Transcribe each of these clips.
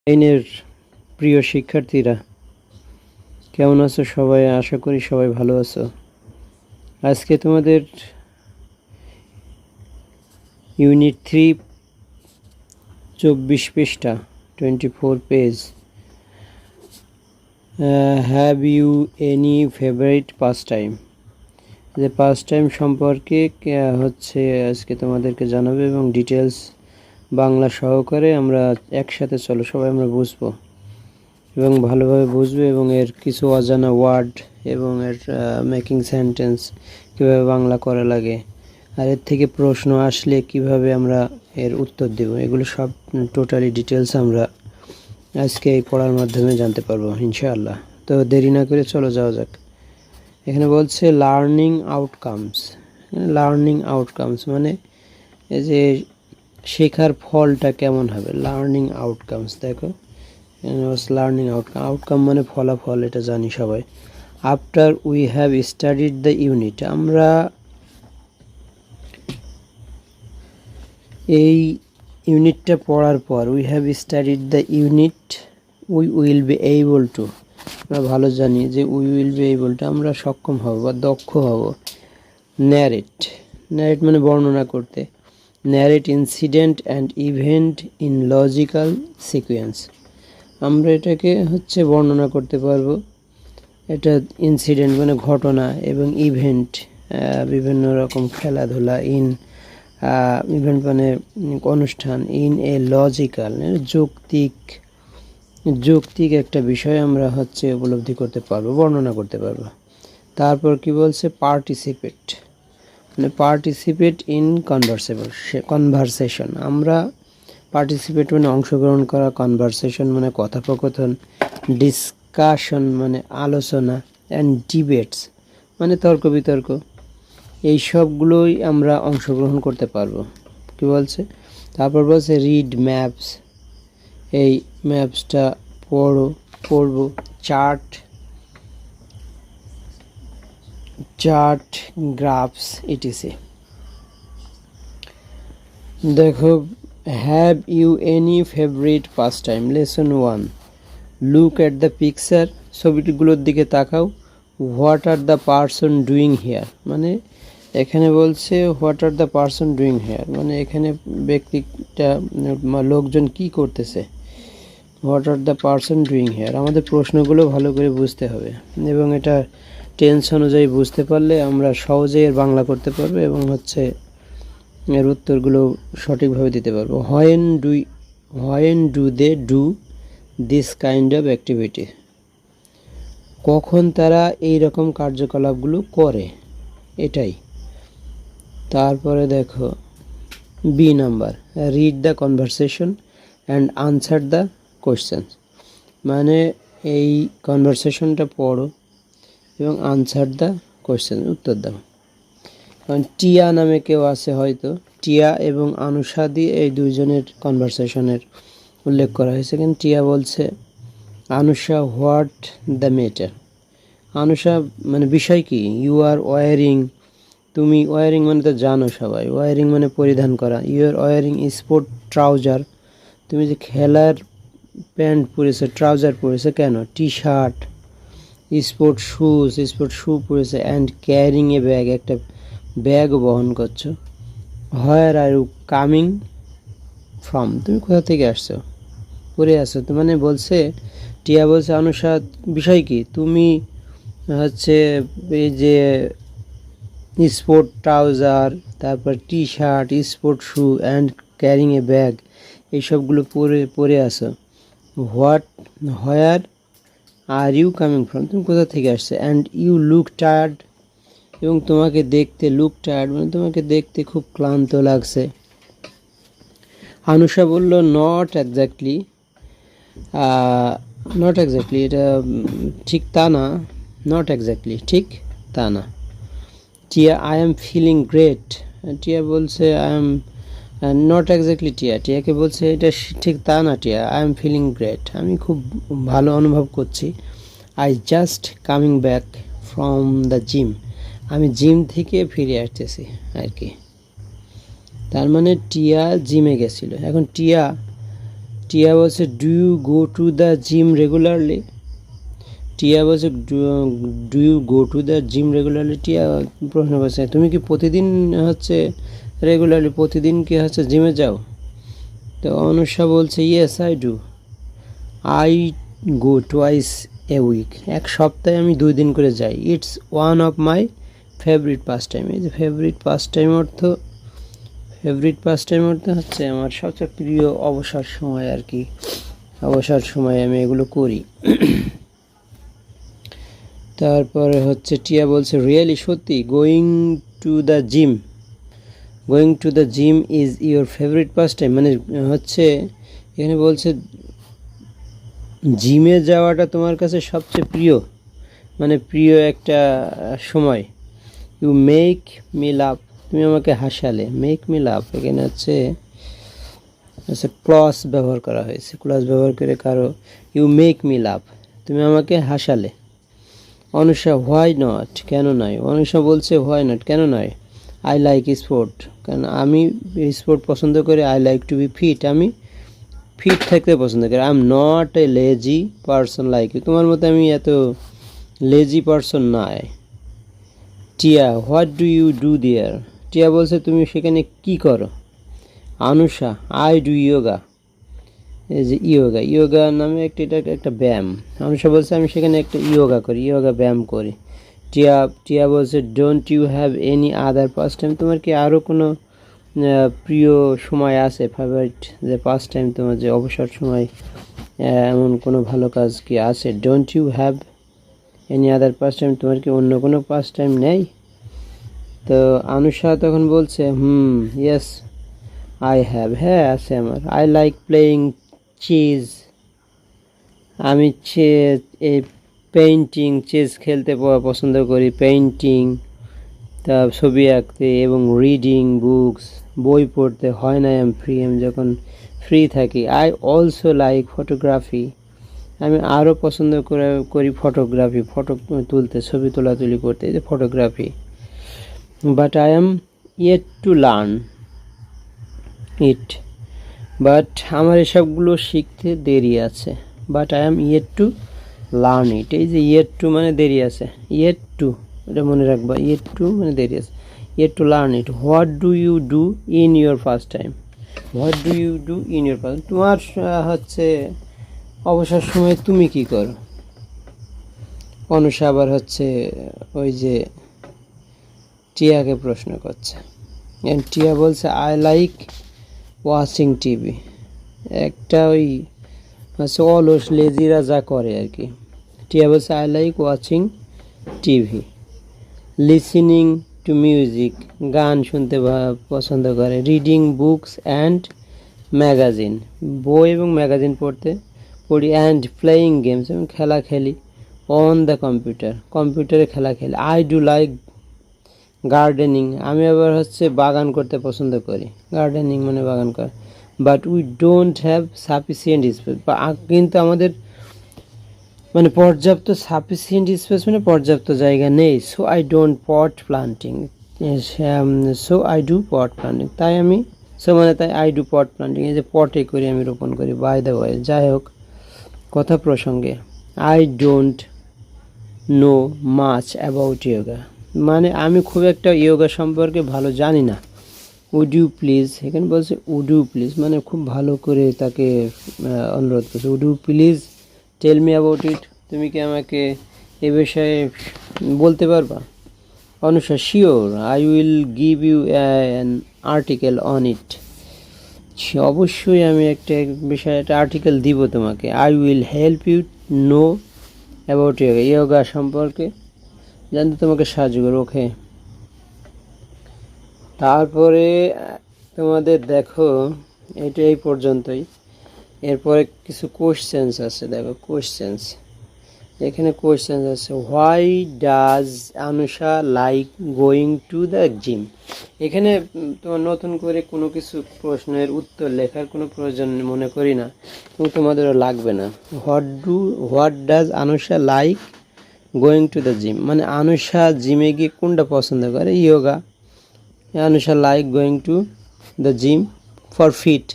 আইনের প্রিয় শিক্ষার্থীরা, কেমন আছো সবাই? আশা করি সবাই ভালো আছো। আজকে তোমাদের ইউনিট 3 24 পৃষ্ঠা 24 page. Have you any favourite pastime? যে পাস টাইম সম্পর্কে হচ্ছে আজকে তোমাদেরকে জানাবে এবং ডিটেলস বাংলা সহকারে আমরা একসাথে চলো সবাই আমরা বুঝবো এবং ভালোভাবে বুঝবে এবং এর কিছু অজানা ওয়ার্ড এবং এর মেকিং সেন্টেন্স কীভাবে বাংলা করা লাগে, আর এর থেকে প্রশ্ন আসলে কিভাবে আমরা এর উত্তর দেব, এগুলো সব টোটালি ডিটেলস আমরা আজকে এই পড়ার মাধ্যমে জানতে পারবো ইনশাআল্লাহ। তো দেরি না করে চলো যাওয়া যাক। এখানে বলছে লার্নিং আউটকামস। লার্নিং আউটকামস মানে এই যে শেখার ফলটা কেমন হবে, লার্নিং আউটকামস। দেখো লার্নিং আউটকাম মানে ফলাফল, এটা জানি সবাই। After we have studied the unit, আমরা এই ইউনিটটা পড়ার পর, we have studied the unit, we will be able two, আমরা ভালো জানি যে we will be able two, আমরা সক্ষম হব বা দক্ষ হব। ন্যারেট, ন্যারেট মানে বর্ণনা করতে। Narrate incident and event in logical sequence, আমরা এটাকে হচ্ছে বর্ণনা করতে পারবো। এটা ইনসিডেন্ট মানে ঘটনা এবং ইভেন্ট বিভিন্ন রকম খেলাধুলা, ইভেন্ট মানে অনুষ্ঠান, ইন এ লজিক্যাল যৌক্তিক একটা বিষয় আমরা হচ্ছে উপলব্ধি করতে পারবো, বর্ণনা করতে পারবো। তারপর কি বলছে, পার্টিসিপেট মানে পার্টিসিপেট ইন কনভারসেশন, আমরা পার্টিসিপেট মানে অংশগ্রহণ করা, কনভারসেশন মানে কথোপকথন, ডিসকাশন মানে আলোচনা, অ্যান্ড ডিবেটস মানে তর্ক বিতর্ক, এই সবগুলোই আমরা অংশগ্রহণ করতে পারবো। কি বলছে, তারপর বলছে রিড ম্যাপস, এই ম্যাপসটা পড়বো। Chart graphs ETC. দেখো, have you any favourite pastime? Lesson 1, look at the picture, ছবিগুলোর দিকে তাকাও। What are the person doing here, মানে এখানে বলছে what are the person doing here মানে এখানে ব্যক্তিটা লোকজন কি করতেছে। What are the person doing here, আমাদের প্রশ্নগুলো ভালো করে বুঝতে হবে এবং এটা টেন্স অনুযায়ী বুঝতে পারলে আমরা সহজেই এর বাংলা করতে পারবো এবং হচ্ছে এর উত্তরগুলো সঠিকভাবে দিতে পারবো। When do they do this kind of activity, কখন তারা এই রকম কার্যকলাপগুলো করে, এটাই। তারপরে দেখো B number, read the conversation and answer the questions, মানে এই কনভারসেশনটা পড়ো এবং আনসার দ্য কোয়েশ্চেন, উত্তর দাও। কারণ টিয়া নামে কেউ আছে হয়তো, টিয়া এবং আনুষা দিয়ে এই দুইজনের কনভারসেশনের উল্লেখ করা হয়েছে। কিন্তু টিয়া বলছে Anusha what the matter, Anusha মানে বিষয় কি, ইউ আর ওয়ারিং, তুমি ওয়ারিং মানে তো জানো সবাই, ওয়ারিং মানে পরিধান করা। You are wearing sport trouser, তুমি যে খেলার প্যান্ট পরেছো, ট্রাউজার পরেছো কেন? টি শার্ট, স্পোর্ট শু পরেছে, অ্যান্ড ক্যারিং এ ব্যাগ, একটা ব্যাগ বহন করছো। হোয়ার আর ইউ কামিং ফ্রম, তুমি কোথা থেকে আসছো, পরে আসছো তো, মানে বলছে টিয়া বলছে অনুষা বিষয় কি, তুমি হচ্ছে এই যে স্পোর্ট ট্রাউজার, তারপর T shirt, sport shoe and carrying a bag, এইসবগুলো পরে আসো। হোয়ার আর ইউ কামিং ফ্রম, তুমি কোথা থেকে আসছো। অ্যান্ড ইউ লুক টায়ার্ড, এবং তোমাকে দেখতে, লুক টায়ার্ড মানে তোমাকে দেখতে খুব ক্লান্ত লাগছে। আনুষা বলল নট এক্স্যাক্টলি, এটা ঠিক তা না, নট এক্স্যাক্টলি ঠিক তা না। টিয়া, আই এম ফিলিং গ্রেট, টিয়া বলছে আই এম নট এক্স্যাক্টলি, টিয়াকে বলছে এটা ঠিক তা না টিয়া, আই এম ফিলিং গ্রেট, আমি খুব ভালো অনুভব করছি। I just coming back from the gym, আমি জিম থেকে ফিরে আসতেছি আর কি। তার মানে টিয়া জিমে গেছিল। এখন টিয়া টিয়া বলছে do you go to the gym regularly. Tia বলছে do you go to the gym regularly. Tia প্রশ্ন করছে তুমি কি প্রতিদিন হচ্ছে রেগুলারলি প্রতিদিন কি হচ্ছে জিমে যাও? তো অনুষা বলছে yes I do, I go twice a week, এক সপ্তাহে আমি 2 দিন করে যাই। It's one of my favourite pastime. এই যে ফেভারিট পাস টাইম অর্থ হচ্ছে আমার সবচেয়ে প্রিয় অবসর সময় আর কি, অবসর সময় আমি এগুলো করি। তারপরে হচ্ছে টিয়া বলছে রিয়েলি সত্যি, going to the gym is your favourite pass time, মানে হচ্ছে এখানে বলছে জিমে যাওয়াটা তোমার কাছে সবচেয়ে প্রিয়, মানে প্রিয় একটা সময়। ইউ মেক মি লাভ, তুমি আমাকে হাসালে। মেক মি লাভ এখানে হচ্ছে ক্লজ ব্যবহার করা হয়েছে, ক্লজ ব্যবহার করে কারো ইউ মেক মি লাভ, তুমি আমাকে হাসালে। অনুষা হোয়াই নট, কেন নয়? অনুষা বলছে হোয়াই নট, কেন নয়? আই লাইক স্পোর্ট, কারণ আমি স্পোর্ট পছন্দ করি। I like to be fit, আমি ফিট থাকতে পছন্দ করি। I am not a lazy person like you, তোমার মতো আমি এত লেজি পারসন নয়। Tia what do you do there, Tia বলছে তুমি সেখানে কি করো? অনুষা আই ডু ইয়োগা, এই যে ইয়োগা নামে একটা ব্যায়াম। অনুষা বলছে আমি সেখানে একটা ইয়োগা ব্যায়াম করি। টিয়া বলছে don't you have any other pastime, তোমার কি আরও কোনো প্রিয় সময় আছে, ফেভারিট যে পাস টাইম, তোমার যে অবসর সময়, এমন কোনো ভালো কাজ কি আছে? Don't you have any other pastime, তোমার কি অন্য কোনো পাস টাইম নেই? তো অনুষা তখন বলছে ইয়েস আই হ্যাভ, হ্যাঁ আছে আমার। আই লাইক প্লেয়িং চেজ, আমি পেইন্টিং চেস খেলতে পছন্দ করি, পেইন্টিং, তা ছবি আঁকতে, এবং রিডিং বুকস, বই পড়তে। হয় না আমি যখন ফ্রি থাকি। আই অলসো লাইক ফটোগ্রাফি, আমি আরও পছন্দ করি ফটোগ্রাফি, ফটো তুলতে, ছবি তোলাতুলি করতে, এই যে photography. But I am yet to learn it, but আমার এসবগুলো শিখতে দেরি আছে। But I am yet to learn ইট, এই যে ইয়েট টু মানে দেরি আছে, ইয়েট টু এটা মনে রাখবা, ইয়েট টু মানে দেরি আছে, yet to learn it. What do you do in your first time, তোমার হচ্ছে অবসর সময়ে তুমি কি করো? অনুষা আবার হচ্ছে ওই যে টিয়াকে প্রশ্ন করছে। টিয়া বলছে আই লাইক ওয়াচিং টিভি, একটা ওই হচ্ছে অলস লেজিরা যা করে আর কি। টিয়া বলছে I like watching TV, listening to music, গান শুনতে পছন্দ করে। রিডিং বুকস অ্যান্ড ম্যাগাজিন, বই এবং ম্যাগাজিন পড়ি। অ্যান্ড প্লেয়িং গেমস, এবং খেলা খেলি। অন দ্য কম্পিউটারে খেলা খেলি। আই ডু লাইক গার্ডেনিং, আমি আবার হচ্ছে বাগান করতে পছন্দ করি। গার্ডেনিং মানে বাগান করা। But we don't have sufficient space, কিন্তু আমাদের মানে পর্যাপ্ত পর্যাপ্ত জায়গা নেই। So I do pot planting, তাই আই ডু পট প্লান্টিং, এই যে পটে করে আমি রোপণ করি। বাই দ্য ওয়ে, যাই হোক কথা প্রসঙ্গে, I don't know much about yoga, মানে আমি খুব একটা ইয়োগা সম্পর্কে ভালো জানি না। উড ইউ প্লিজ, এখানে বলছে উড ইউ প্লিজ, মানে খুব ভালো করে তাকে অনুরোধ করছে। Would you please tell me about it, তুমি কি আমাকে এ বিষয়ে বলতে পারবা? Anusha sure, I will give you an article on it, অবশ্যই আমি একটা বিষয়ে একটা আর্টিকেল দিব তোমাকে। I will help you know about yoga সম্পর্কে জানতে তোমাকে সাহায্য করবো। ওকে, তারপরে তোমাদের দেখো এটা এই পর্যন্তই। এরপরে কিছু কোশ্চেন্স আছে, দেখো কোশ্চেন্স, এখানে কোশ্চেন্স আছে। Why does Anusha like going to the gym, এখানে তোমার নতুন করে কোনো কিছু প্রশ্নের উত্তর লেখার কোনো প্রয়োজন মনে করি না, এবং তোমাদেরও লাগবে না। What does Anusha like going to the gym, মানে অনুষা জিমে গিয়ে কোনটা পছন্দ করে? Yoga. Anusha like going to the gym for fit,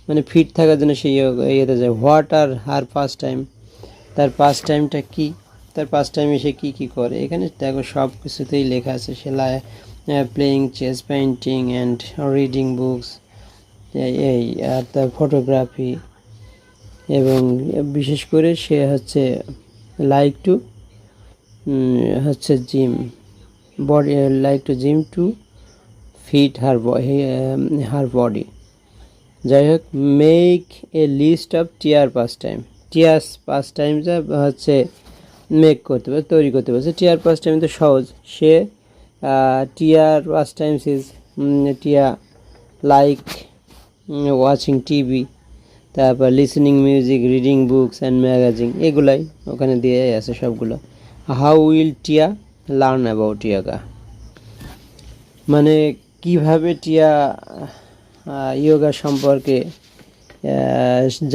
মানে ফিট থাকার জন্য সে ইয়েতে যায়। What are her pastime, তার পাস্ট টাইমটা কী, তার পাস্ট টাইমে সে কী কী করে। এখানে দেখো সব কিছুতেই লেখা আছে। সে playing chess, painting and reading books, এই আর তার ফটোগ্রাফি, এবং বিশেষ করে সে হচ্ছে লাইক টু হচ্ছে gym body, like to gym to fit her body. যাই হোক, make a list of their pastime. Theirs পাস টাইমটা হচ্ছে মেক করতে পারে, তৈরি করতে পারছে। টিয়ার পাস টাইম তো সহজ। সে টিয়ার পাস টাইমস ইজ টিয়া লাইক ওয়াচিং টিভি, তারপর listening music, reading books and magazine, এগুলাই ওখানে দিয়ে আছে সবগুলো। হাউ উইল টিয়া লার্ন অ্যাবাউট ইয়োগা, মানে কিভাবে টিয়া ইয়োগা সম্পর্কে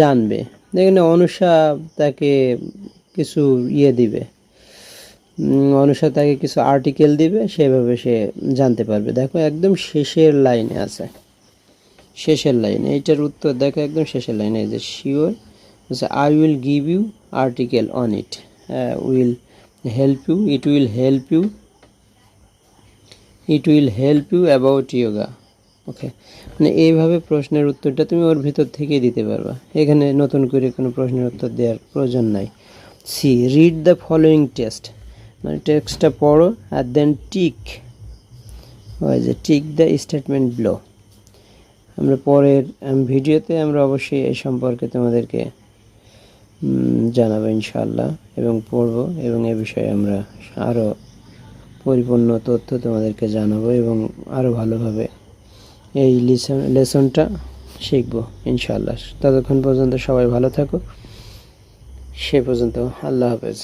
জানবে। এখানে অনুষা তাকে কিছু দিবে, অনুষা তাকে কিছু আর্টিকেল দিবে, সেভাবে সে জানতে পারবে। দেখো একদম শেষের লাইনে আছে, শেষের লাইনে এইটার উত্তর দেখো একদম শেষের লাইনে, এই যে sure I will give you article on it, will help you, it will help you, it will help you about yoga. Okay, মানে এইভাবে প্রশ্নের উত্তরটা তুমি ওর ভিতর থেকেই দিতে পারবা। এখানে নতুন করে কোনো প্রশ্নের উত্তর দেওয়ার প্রয়োজন নাই। C, read the following text, মানে টেক্সটটা পড়ো আর দেন টিক, ওই যে টিক দ্য স্টেটমেন্ট বিলো। আমরা পরের ভিডিওতে আমরা অবশ্যই এই সম্পর্কে তোমাদেরকে জানাবো ইনশাআল্লাহ, এবং পড়বো, এবং এ বিষয়ে আমরা আরও পরিপূর্ণ তথ্য তোমাদেরকে জানাবো, এবং আরও ভালোভাবে এই লেসনটা শিখবো ইনশাআল্লাহ। ততক্ষণ পর্যন্ত সবাই ভালো থাকো, সে পর্যন্ত আল্লাহ হাফেজ।